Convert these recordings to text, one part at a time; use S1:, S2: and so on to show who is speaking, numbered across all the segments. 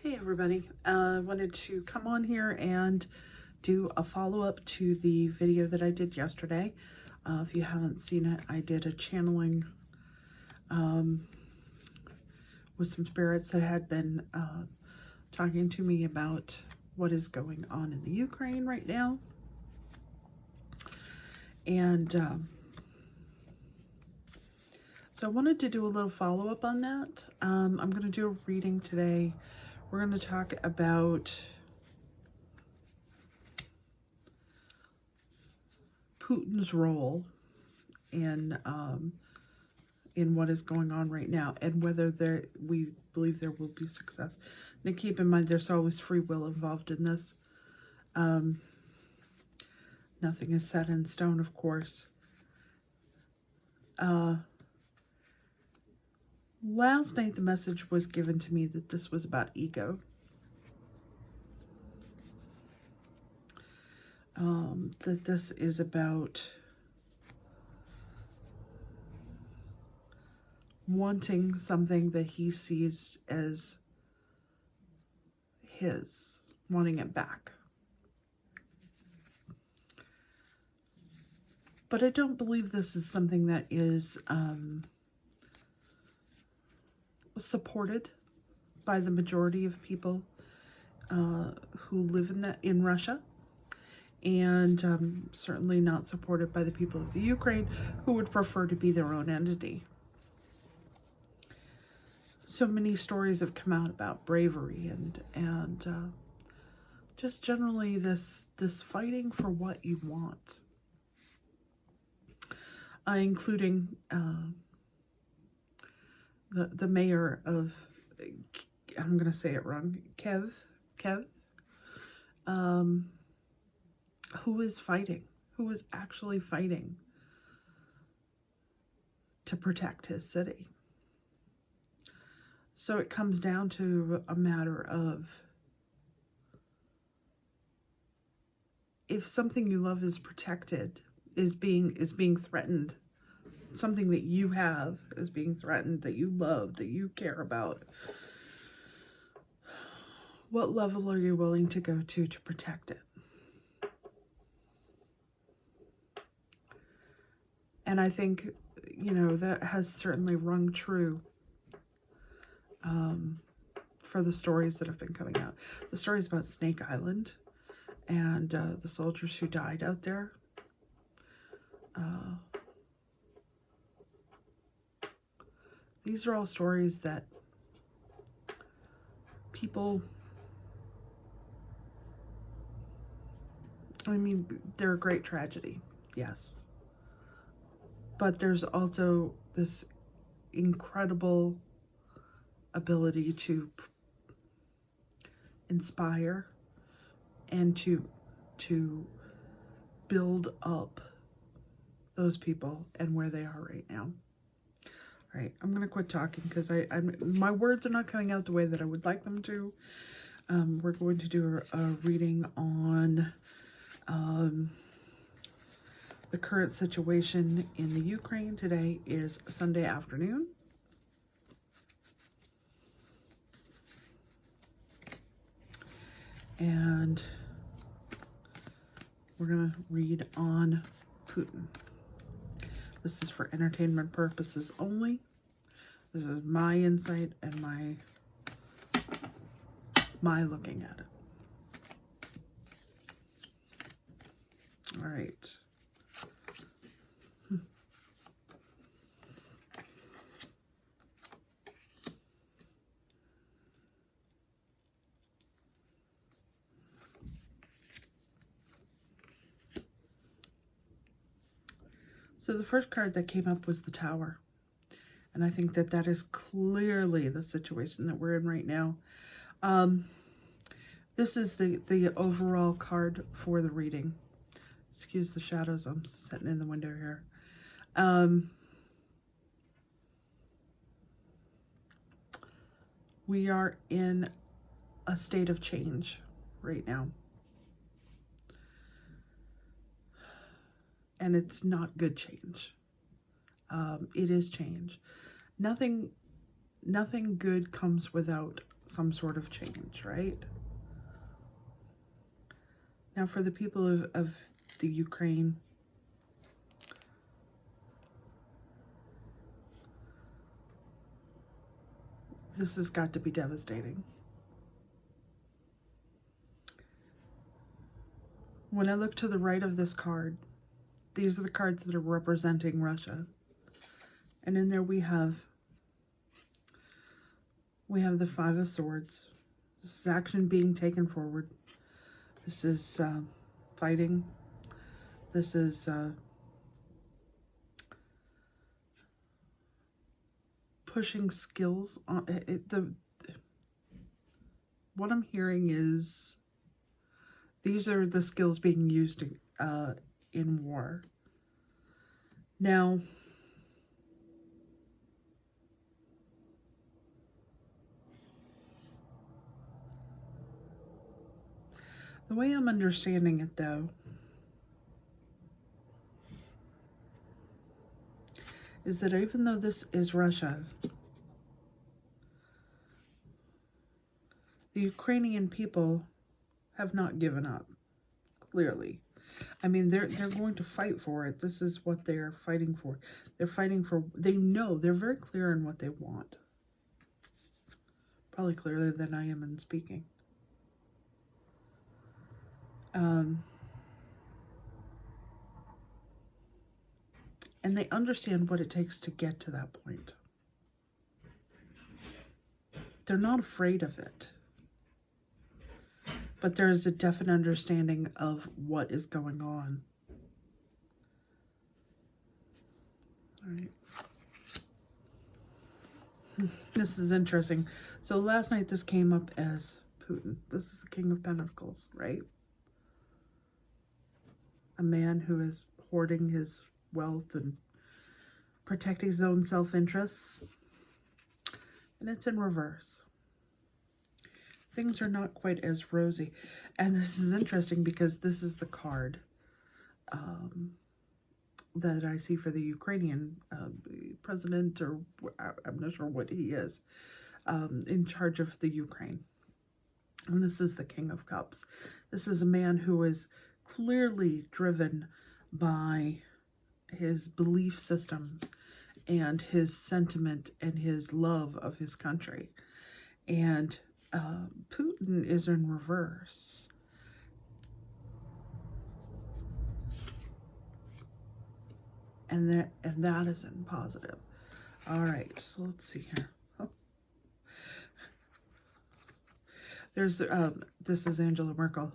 S1: Hey everybody, I wanted to come on here and do a follow-up to the video that I did yesterday. If you haven't seen it, I did a channeling with some spirits that had been talking to me about what is going on in the Ukraine right now. And so I wanted to do a little follow-up on that. I'm going to do a reading today. We're going to talk about Putin's role in what is going on right now, and whether we believe there will be success. Now, keep in mind, there's always free will involved in this. Nothing is set in stone, of course. Last night, the message was given to me that this was about ego. That this is about wanting something that he sees as his, wanting it back. But I don't believe this is something that is supported by the majority of people who live in Russia, and certainly not supported by the people of the Ukraine, who would prefer to be their own entity. So many stories have come out about bravery and just generally this fighting for what you want, including the mayor of, I'm going to say it wrong, Kiev, who is actually fighting to protect his city. So it comes down to a matter of, if something you love is protected, is being threatened, something that you have is being threatened, that you love, that you care about, what level are you willing to go to protect it? And I think, that has certainly rung true for the stories that have been coming out. The stories about Snake Island and the soldiers who died out there. These are all stories that people, they're a great tragedy, yes. But there's also this incredible ability to inspire and to build up those people and where they are right now. All right, I'm going to quit talking because my words are not coming out the way that I would like them to. We're going to do a reading on the current situation in the Ukraine. Today is Sunday afternoon. And we're going to read on Putin. This is for entertainment purposes only. This is my insight and my looking at it. All right. So the first card that came up was the Tower. And I think that is clearly the situation that we're in right now. This is the overall card for the reading. Excuse the shadows, I'm sitting in the window here. We are in a state of change right now. And it's not good change. It is change. Nothing good comes without some sort of change, right? Now for the people of the Ukraine, this has got to be devastating. When I look to the right of this card, these are the cards that are representing Russia. And in there we have the Five of Swords. This is action being taken forward. This is fighting. This is pushing skills on what I'm hearing is these are the skills being used in war. Now, the way I'm understanding it, though, is that even though this is Russia, the Ukrainian people have not given up, clearly. I mean, they're going to fight for it. This is what they're fighting for. They're fighting for, they know, they're very clear in what they want. Probably clearer than I am in speaking. And they understand what it takes to get to that point. They're not afraid of it. But there is a definite understanding of what is going on. All right. This is interesting. So last night this came up as Putin. This is the King of Pentacles, right? A man who is hoarding his wealth and protecting his own self-interests. And it's in reverse. Things are not quite as rosy. And this is interesting because this is the card that I see for the Ukrainian president, or I'm not sure what he is, in charge of the Ukraine. And this is the King of Cups. This is a man who is clearly driven by his belief system and his sentiment and his love of his country. And Putin is in reverse. And that is in positive. All right, so let's see here. Oh. There's this is Angela Merkel.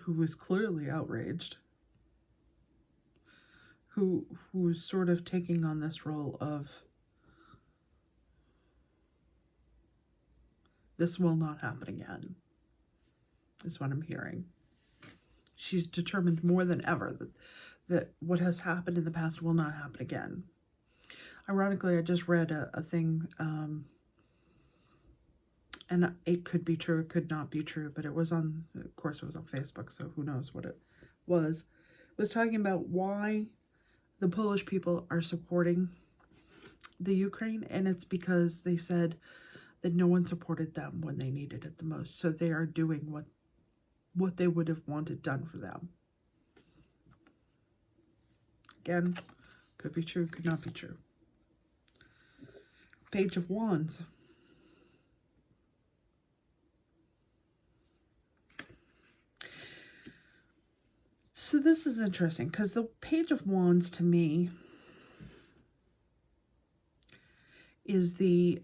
S1: Who is clearly outraged. Who's sort of taking on this role of, this will not happen again, is what I'm hearing. She's determined more than ever that what has happened in the past will not happen again. Ironically, I just read a thing, and it could be true, it could not be true, but it was on, of course it was on Facebook, so who knows what it was. It was talking about why the Polish people are supporting the Ukraine, and it's because they said that no one supported them when they needed it the most. So they are doing what they would have wanted done for them. Again, could be true, could not be true. Page of Wands. So this is interesting because the Page of Wands to me is the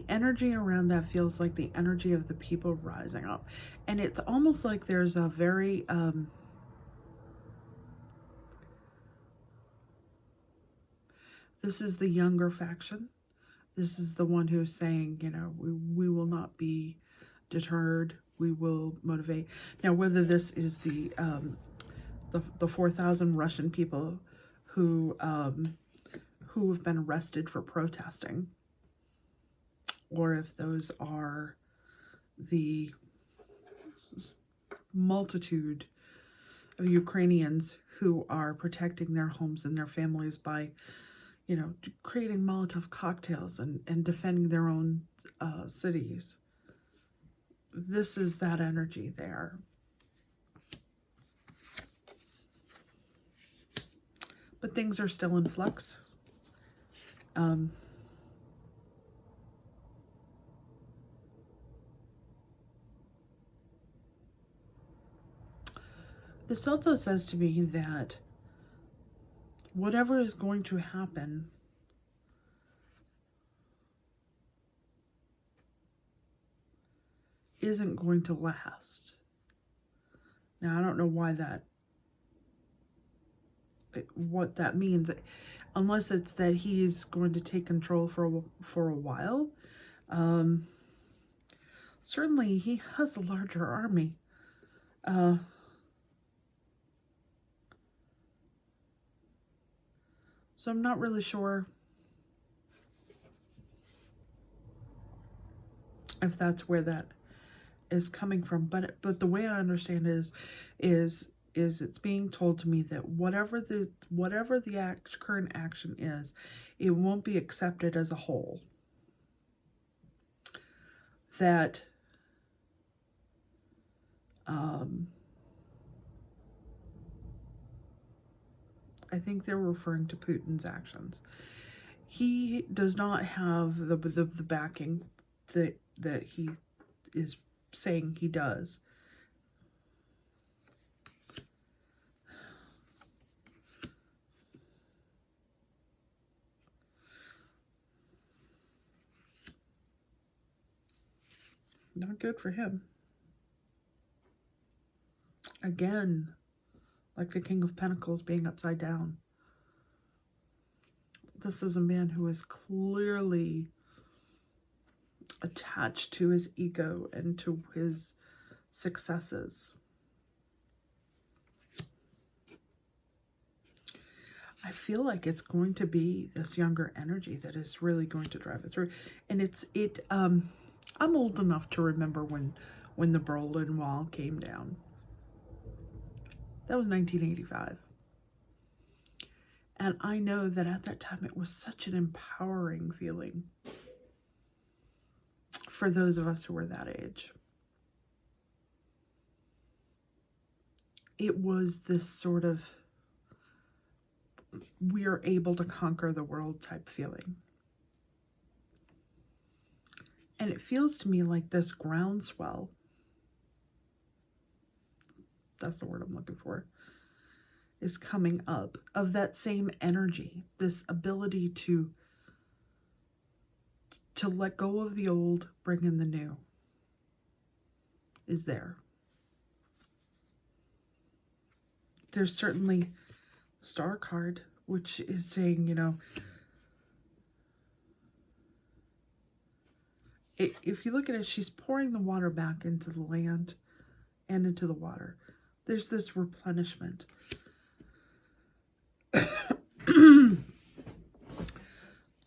S1: energy around that feels like the energy of the people rising up. And it's almost like there's a very this is the younger faction. This is the one who's saying, you know, we will not be deterred. We will motivate. Now, whether this is the 4,000 Russian people who have been arrested for protesting, or if those are the multitude of Ukrainians who are protecting their homes and their families by, you know, creating Molotov cocktails and defending their own cities. This is that energy there. But things are still in flux. This also says to me that whatever is going to happen isn't going to last. Now, I don't know why what that means, unless it's that he's going to take control for a while. Certainly, he has a larger army. So I'm not really sure if that's where that is coming from, but the way I understand it is it's being told to me that whatever the current action is, it won't be accepted as a whole. That I think they're referring to Putin's actions. He does not have the backing that he is saying he does. Not good for him. Again, like the King of Pentacles being upside down. This is a man who is clearly attached to his ego and to his successes. I feel like it's going to be this younger energy that is really going to drive it through. And I'm old enough to remember when the Berlin Wall came down. That was 1985. And I know that at that time it was such an empowering feeling for those of us who were that age. It was this sort of, we are able to conquer the world type feeling. And it feels to me like this groundswell, that's the word I'm looking for, is coming up of that same energy, this ability to let go of the old, bring in the new, is there. There's certainly the Star card, which is saying, you know, if you look at it, she's pouring the water back into the land and into the water. There's this replenishment.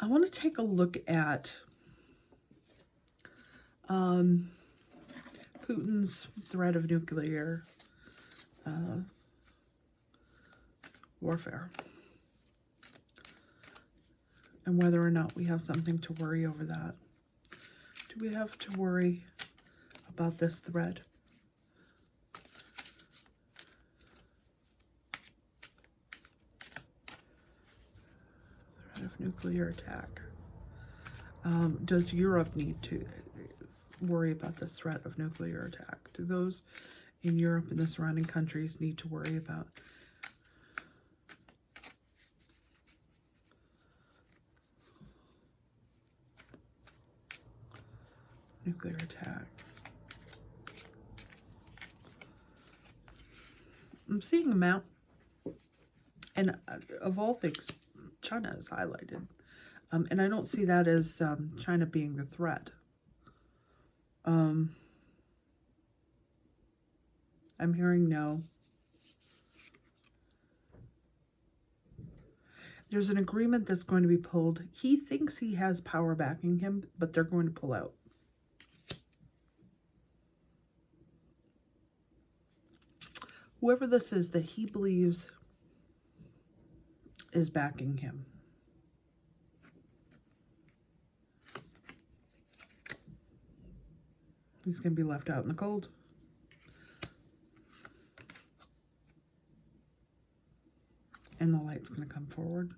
S1: I want to take a look at Putin's threat of nuclear warfare, and whether or not we have something to worry over that. Do we have to worry about this threat? Threat of nuclear attack. Does Europe need to worry about this threat of nuclear attack? Do those in Europe and the surrounding countries need to worry about nuclear attack? I'm seeing a map, and of all things, China is highlighted. And I don't see that as China being the threat. I'm hearing no. There's an agreement that's going to be pulled. He thinks he has power backing him, but they're going to pull out. whoever this is that he believes is backing him. He's going to be left out in the cold. And the light's going to come forward.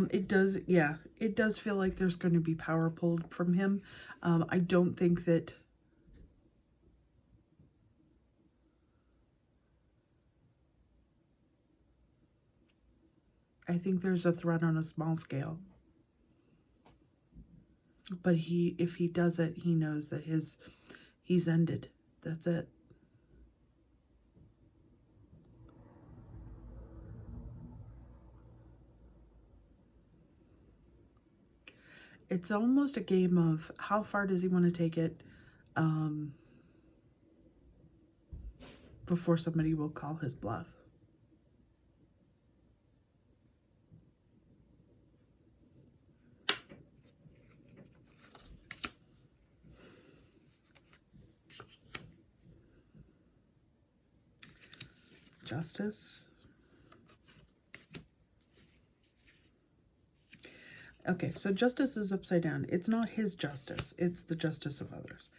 S1: It does, yeah, it does feel like there's going to be power pulled from him. I don't think that I think there's a threat on a small scale. But if he does it, he knows that he's ended. That's it. It's almost a game of how far does he want to take it before somebody will call his bluff. Justice. Okay, so justice is upside down. It's not his justice. It's the justice of others.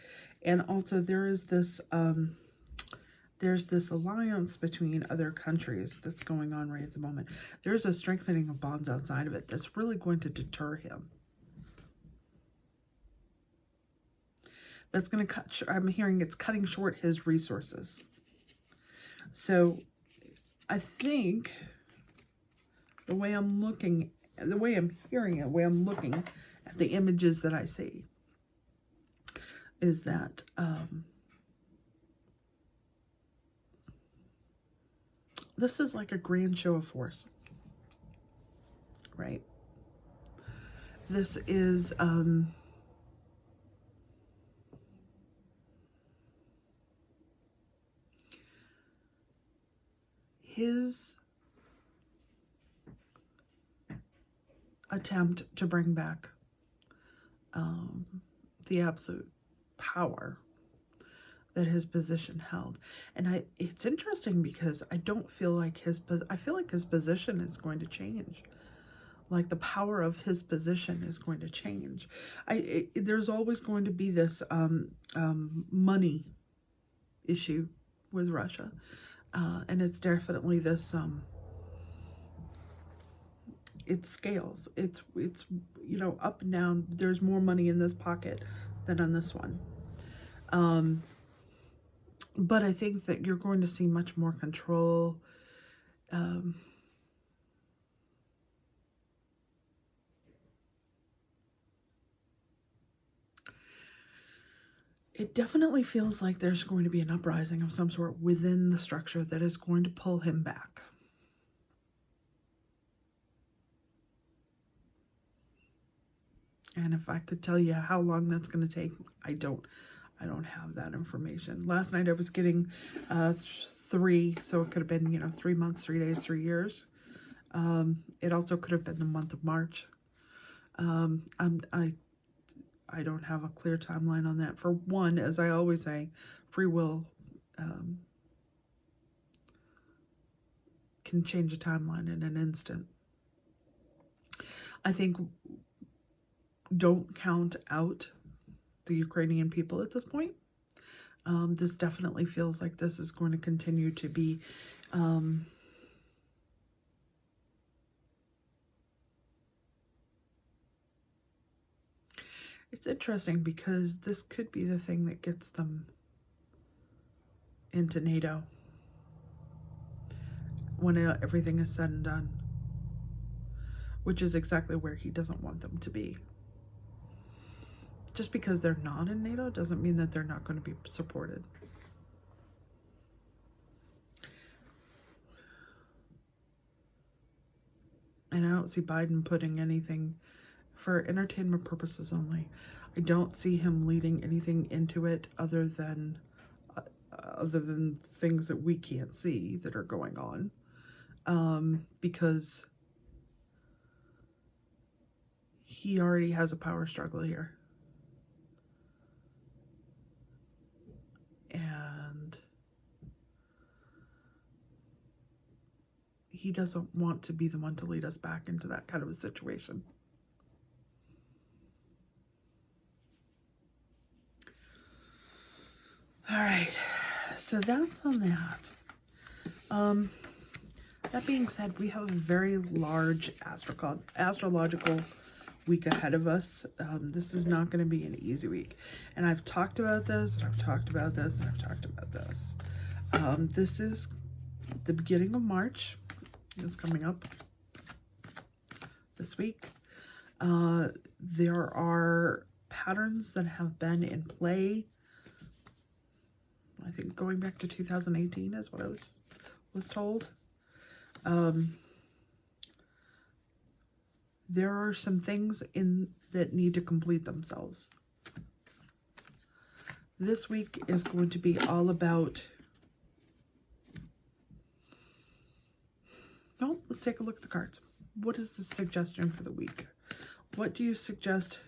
S1: And also there's this alliance between other countries that's going on right at the moment. There's a strengthening of bonds outside of it that's really going to deter him. That's going to cut, I'm hearing it's cutting short his resources. So I think the way I'm looking, the way I'm hearing it, the way I'm looking at the images that I see is that this is like a grand show of force, right? This is his attempt to bring back the absolute power that his position held. And it's interesting because I don't feel like I feel like his position is going to change. Like the power of his position is going to change. There's always going to be this money issue with Russia. And it's definitely this, it scales. It's, you know, up and down. There's more money in this pocket than on this one. But I think that you're going to see much more control. It definitely feels like there's going to be an uprising of some sort within the structure that is going to pull him back. And if I could tell you how long that's going to take, I don't have that information. Last night I was getting 3, so it could have been, you know, 3 months, 3 days, 3 years. It also could have been the month of March. I don't have a clear timeline on that. For one, as I always say, free will can change a timeline in an instant. I think don't count out the Ukrainian people at this point. This definitely feels like this is going to continue to be it's interesting because this could be the thing that gets them into NATO when everything is said and done, which is exactly where he doesn't want them to be. Just because they're not in NATO doesn't mean that they're not going to be supported. And I don't see Biden putting anything for entertainment purposes only. I don't see him leading anything into it other than things that we can't see that are going on. Because he already has a power struggle here. And he doesn't want to be the one to lead us back into that kind of a situation. All right, so that's on that. That being said, we have a very large astrological week ahead of us. This is not going to be an easy week. And I've talked about this, and I've talked about this, and I've talked about this. This is the beginning of March. It's coming up this week. There are patterns that have been in play. I think going back to 2018 is what I was told. There are some things that need to complete themselves. This week is going to be all about... No, let's take a look at the cards. What is the suggestion for the week? What do you suggest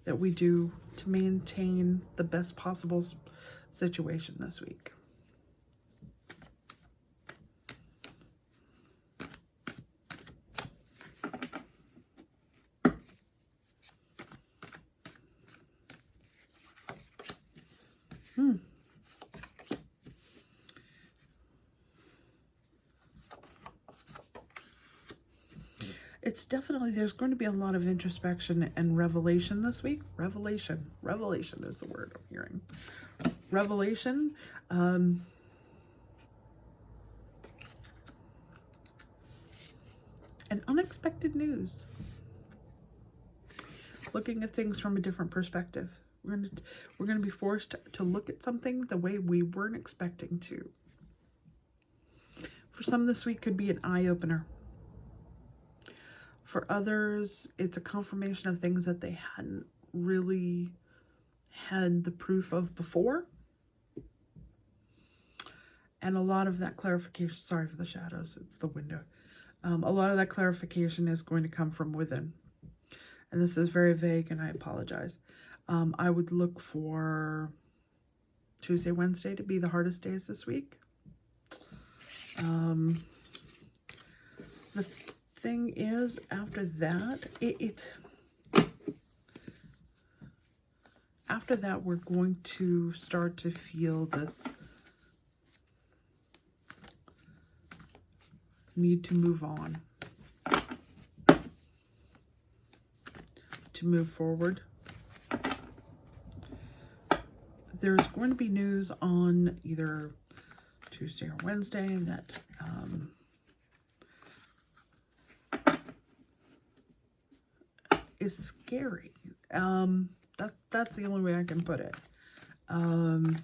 S1: that we do to maintain the best possible situation this week? It's definitely, there's going to be a lot of introspection and revelation this week. Revelation is the word I'm hearing. Revelation. And unexpected news. Looking at things from a different perspective. We're going to be forced to look at something the way we weren't expecting to. For some, this week could be an eye-opener. For others, it's a confirmation of things that they hadn't really had the proof of before. And a lot of that clarification, sorry for the shadows, it's the window. A lot of that clarification is going to come from within. And this is very vague, and I apologize. I would look for Tuesday, Wednesday to be the hardest days this week. The thing is, after that, after that, we're going to start to feel this need to move on, to move forward. There's going to be news on either Tuesday or Wednesday that is scary. That's the only way I can put it. And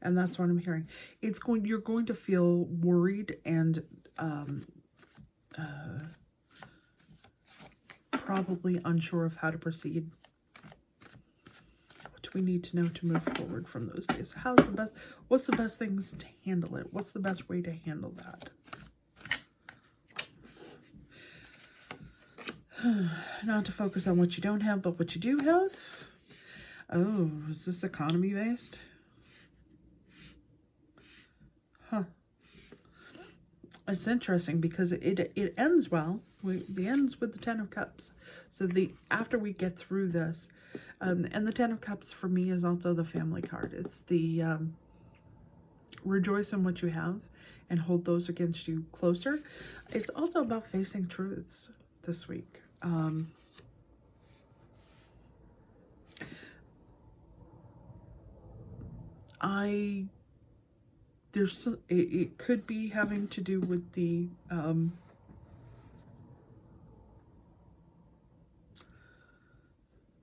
S1: that's what I'm hearing. You're going to feel worried and probably unsure of how to proceed. What do we need to know to move forward from those days? What's the best things to handle it? What's the best way to handle that? Not to focus on what you don't have, but what you do have. Oh, is this economy based? Huh. It's interesting because it ends well. It ends with the Ten of Cups. So after we get through this, and the Ten of Cups for me is also the family card. It's the rejoice in what you have and hold those against you closer. It's also about facing truths this week. It could be having to do with the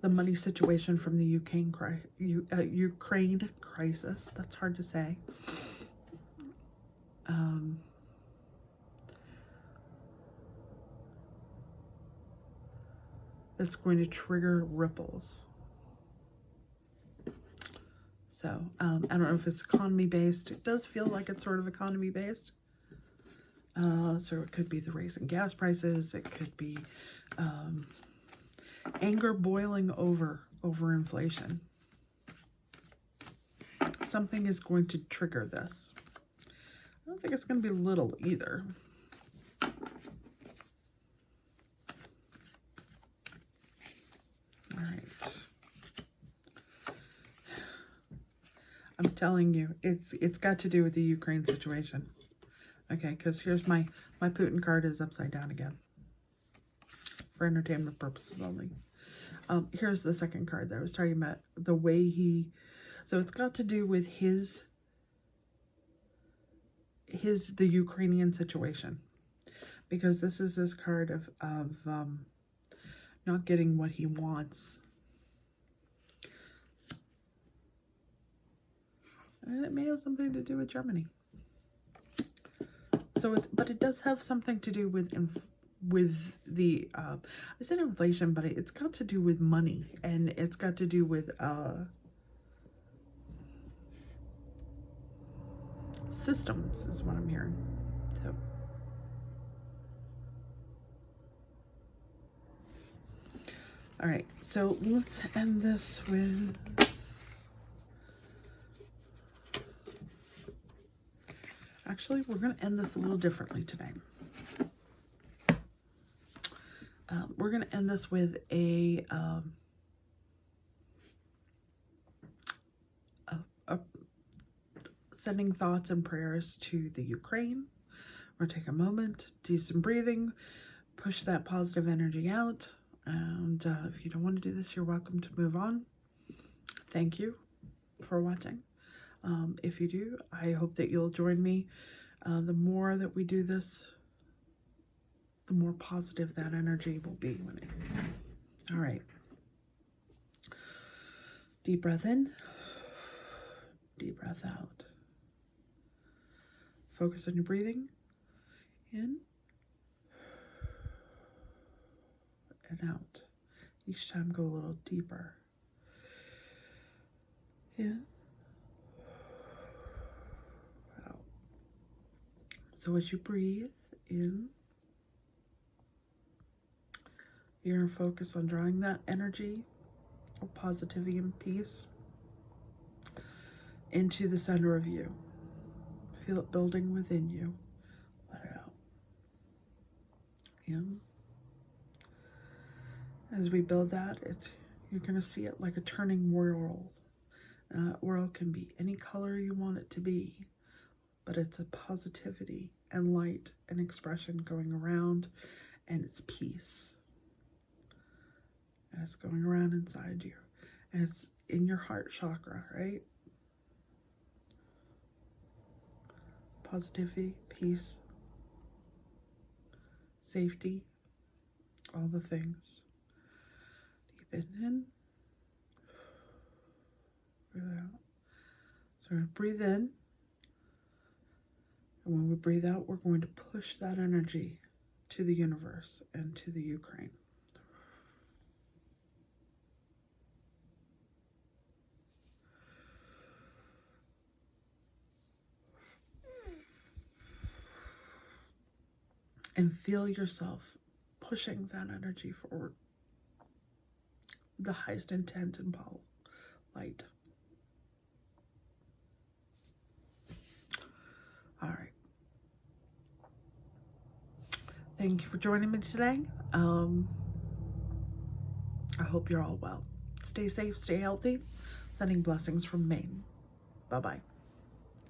S1: money situation from the Ukraine crisis. That's hard to say. That's going to trigger ripples. So, I don't know if it's economy-based. It does feel like it's sort of economy-based. So it could be the raising gas prices. It could be anger boiling over inflation. Something is going to trigger this. I don't think it's going to be little either. All right. I'm telling you, it's got to do with the Ukraine situation. Okay, because here's my Putin card is upside down again. For entertainment purposes only. Here's the second card that I was talking about. The way he... So it's got to do with the Ukrainian situation. Because this is his card of not getting what he wants. And it may have something to do with Germany. So but it does have something to do with the I said inflation, but it's got to do with money, and it's got to do with systems is what I'm hearing. So all right, so let's end this with actually, we're going to end this a little differently today. We're going to end this with a sending thoughts and prayers to the Ukraine. We're going to take a moment, do some breathing, push that positive energy out. And if you don't want to do this, you're welcome to move on. Thank you for watching. If you do, I hope that you'll join me. The more that we do this, the more positive that energy will be. All right. Deep breath in. Deep breath out. Focus on your breathing. In. And out. Each time go a little deeper. In. Out. So as you breathe in, you're going to focus on drawing that energy of positivity and peace into the center of you. Feel it building within you. Let it out. In. As we build that, you're going to see it like a turning whirl. Whirl can be any color you want it to be, but it's a positivity and light and expression going around, and it's peace. And it's going around inside you, and it's in your heart chakra, right? Positivity, peace, safety, all the things. Deep in, breathe out. So we're going to breathe in, and when we breathe out, we're going to push that energy to the universe and to the Ukraine. And feel yourself pushing that energy forward. The highest intent and light. All right. Thank you for joining me today. I hope you're all well. Stay safe, stay healthy. Sending blessings from Maine. Bye-bye.